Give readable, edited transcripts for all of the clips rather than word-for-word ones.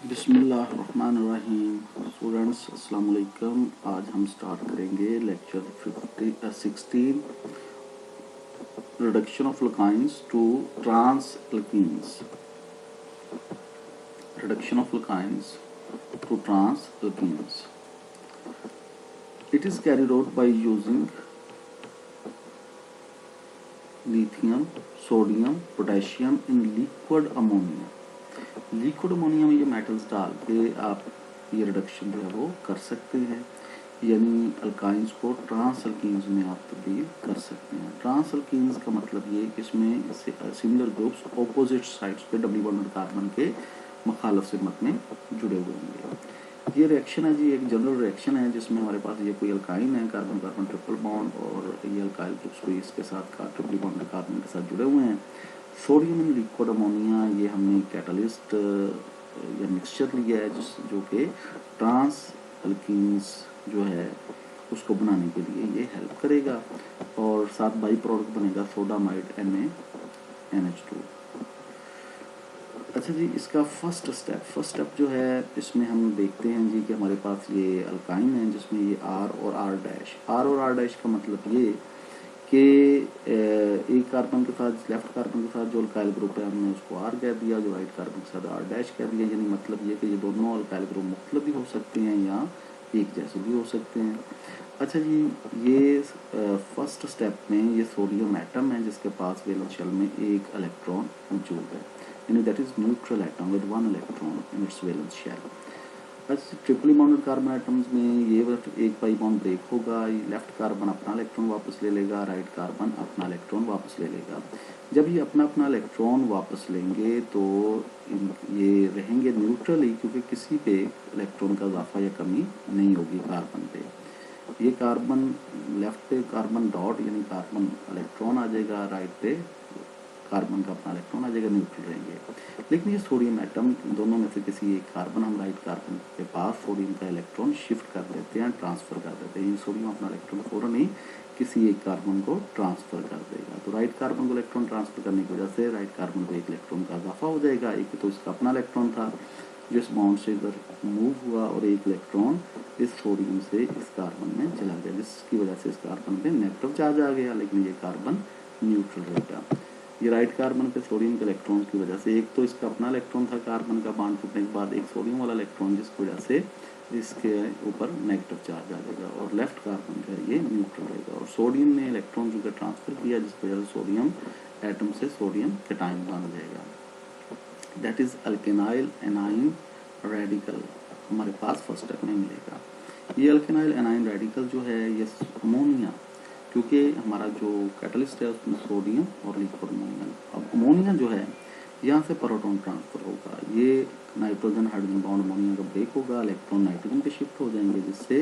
बिस्मिल्लाहिर्रहमानिर्रहीम। स्टूडेंट्स अस्सलाम वालेकुम। आज हम स्टार्ट करेंगे lecture 16 reduction of alkynes to trans alkenes. Reduction of alkynes to trans alkenes. It is carried out by using lithium, sodium, potassium in liquid ammonia. Liquid ammonia में ये metals डाल के आप ये रिडक्शन जो है वो कर सकते हैं, यानी अल्काइंस को ट्रांस अल्कीन्स में आप तब्दील कर सकते हैं। ट्रांस अल्कीन्स का मतलब ये कि इसमें सिमिलर ग्रुप्स ऑपोजिट साइड्स पे डबल बॉन्डेड कार्बन के मुखालिफ सिमत में जुड़े हुए होंगे। ये रिएक्शन है जी, एक जनरल रिएक्शन है जिसमें हमारे पास ये कोई अल्काइन है, कार्बन कार्बन ट्रिपल बॉन्ड, और ये अल्काइल ग्रुप्स कोई इसके साथ ट्रिपल बॉन्डेड कार्बन के साथ जुड़े हुए हैं। सोडियम इन लिक्विड अमोनिया, ये हमने कैटलिस्ट या मिक्सचर लिया है जो कि ट्रांस अल्कीन्स जो है उसको बनाने के लिए ये हेल्प करेगा, और साथ बाई प्रोडक्ट बनेगा सोडामाइड NaNH2। अच्छा जी, इसका फर्स्ट स्टेप जो है इसमें हम देखते हैं जी कि हमारे पास ये अल्काइन है जिसमें ये R और R डैश का मतलब ये कि एक कार्बन के साथ, लेफ्ट कार्बन के साथ जो अल्काइल ग्रुप है हमने उसको R कह दिया, जो राइट कार्बन के साथ R डैश कह दिया। यानी मतलब ये कि ये दोनों अल्काइल ग्रुप मुख्तलिफ भी हो सकते हैं या एक जैसे भी हो सकते हैं। अच्छा जी, ये फर्स्ट स्टेप में ये सोडियम एटम है जिसके पास वैलेंस शेल में एक इलेक्ट्रॉन मौजूद है, यानी that is neutral atom with 1 electron in its valence shell. बस ट्रिपली बॉन्डेड कार्बन एटम्स में ये एक पाई बॉन्ड ब्रेक होगा, लेफ्ट कार्बन अपना इलेक्ट्रॉन वापस ले लेगा, राइट कार्बन अपना इलेक्ट्रॉन वापस ले लेगा। जब ये अपना अपना इलेक्ट्रॉन वापस लेंगे तो ये रहेंगे न्यूट्रल ही, क्योंकि किसी पे इलेक्ट्रॉन का इजाफा या कमी नहीं होगी कार्बन पे। ये कार्बन लेफ्ट पे कार्बन डॉट यानी कार्बन इलेक्ट्रॉन आ जाएगा, राइट पे कार्बन का अपना इलेक्ट्रॉन आ जाएगा, न्यूट्रल रहेंगे। लेकिन ये सोडियम एटम, दोनों में से किसी एक कार्बन, हम राइट कार्बन के पास सोडियम का इलेक्ट्रॉन शिफ्ट कर देते हैं, ट्रांसफर कर देते हैं। ये सोडियम अपना इलेक्ट्रॉन फौरन ही किसी एक कार्बन को ट्रांसफर कर देगा। तो राइट कार्बन को इलेक्ट्रॉन ट्रांसफर करने की वजह से राइट कार्बन को एक इलेक्ट्रॉन का इजाफा हो जाएगा। एक तो इसका अपना इलेक्ट्रॉन था जिस बॉन्ड से इधर मूव हुआ, और एक इलेक्ट्रॉन इस सोडियम से इस कार्बन में चला गया, जिसकी वजह से इस कार्बन पे नेगेटिव चार्ज आ गया, लेकिन ये कार्बन न्यूट्रल रहेगा। ये राइट कार्बन के सोडियम के इलेक्ट्रॉन की वजह से, एक तो इसका अपना इलेक्ट्रॉन था कार्बन का बॉन्ड टूटने के बाद, एक सोडियम वाला इलेक्ट्रॉन, जिसकी वजह से इसके ऊपर नेगेटिव चार्ज आ जाएगा, और लेफ्ट कार्बन जो है ये न्यूट्रल रहेगा। और सोडियम ने इलेक्ट्रॉन जो ट्रांसफर किया, जिसकी वजह से सोडियम एटम से सोडियम कैटायन बन जाएगा। दैट इज अल्केनाइल एनाइन रेडिकल हमारे पास फर्स्ट स्टेप में मिलेगा। ये अल्केनाइल एनाइन रेडिकल जो है ये अमोनिया, क्योंकि हमारा जो कैटलिस्ट है उसमें सोडियम और लिक्विड अमोनिया। अब अमोनिया जो है यहाँ से प्रोटॉन ट्रांसफर होगा, ये नाइट्रोजन हाइड्रोजन बॉन्ड अमोनिया का ब्रेक होगा, इलेक्ट्रॉन नाइट्रोजन पे शिफ्ट हो जाएंगे, जिससे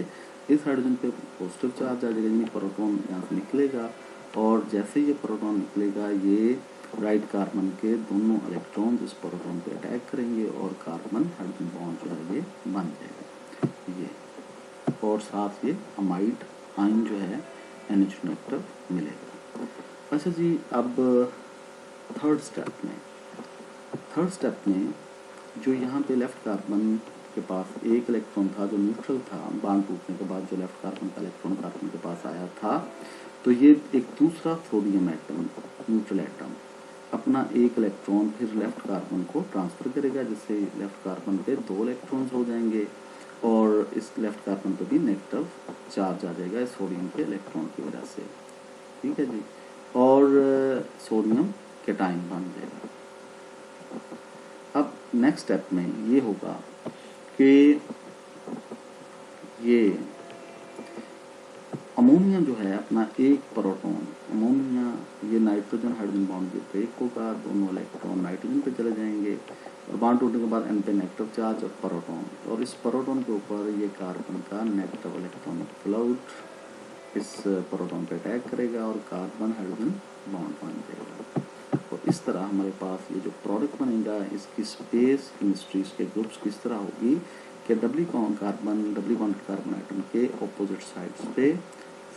इस हाइड्रोजन पे पॉजिटिव चार्ज आ जाएगा, यानी प्रोटॉन यहाँ से निकलेगा। और जैसे ये प्रोटॉन निकलेगा, ये राइट कार्बन के दोनों इलेक्ट्रॉन इस प्रोटॉन पे अटैक करेंगे, और कार्बन हाइड्रोजन बॉन्ड जो है ये बन जाएगा ये, और साथ ये अमाइड आयन जो है NH2 नेगेटिव मिलेगा। अच्छा जी, अब थर्ड स्टेप में जो यहाँ पे लेफ्ट कार्बन के पास एक इलेक्ट्रॉन था जो न्यूट्रल था, बॉन्ड टूटने के बाद जो लेफ्ट कार्बन का इलेक्ट्रॉन कार्बन के पास आया था, तो ये एक दूसरा सोडियम एटम, न्यूट्रल एटम, अपना एक इलेक्ट्रॉन फिर लेफ्ट कार्बन को ट्रांसफर करेगा, जिससे लेफ्ट कार्बन पे 2 इलेक्ट्रॉन्स हो जाएंगे, और इस लेफ्ट कार्बन पे भी नेगेटिव चार्ज आ जाएगा इस सोडियम के इलेक्ट्रॉन की वजह से। ठीक है जी, और सोडियम कैटायन बन जाएगा। अब नेक्स्ट स्टेप में ये होगा कि ये अमोनिया जो है अपना एक प्रोटॉन, अमोनिया ये नाइट्रोजन हाइड्रोजन बॉन्ड के ब्रेक होगा, दोनों इलेक्ट्रॉन नाइट्रोजन पे चले जाएंगे, और बॉन्ड टूटने के बाद एन पे नेगेटिव चार्ज और प्रोटॉन, और इस प्रोटॉन के ऊपर ये कार्बन का नेगेटिव इलेक्ट्रॉनिक फ्लूइड इस प्रोटॉन पे अटैक करेगा, और कार्बन हाइड्रोजन बॉन्ड बन जाएगा। और इस तरह हमारे पास ये जो प्रोडक्ट बनेगा, इसकी स्पेस केमिस्ट्री, इसके ग्रुप्स किस तरह होगी कि डबली बॉन्ड कार्बन एटम के ऑपोजिट साइड्स पे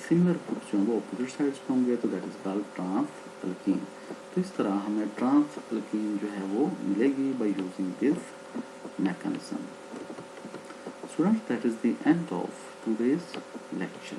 सिमिलर ग्रुप्स जो हैं वो ऑपोजिट साइड्स पे होंगे, तो that is called trans alkene. तो इस तरह हमें ट्रांस अल्कीन जो है वो मिलेगी by using this mechanism. Students, that is the end of today's lecture.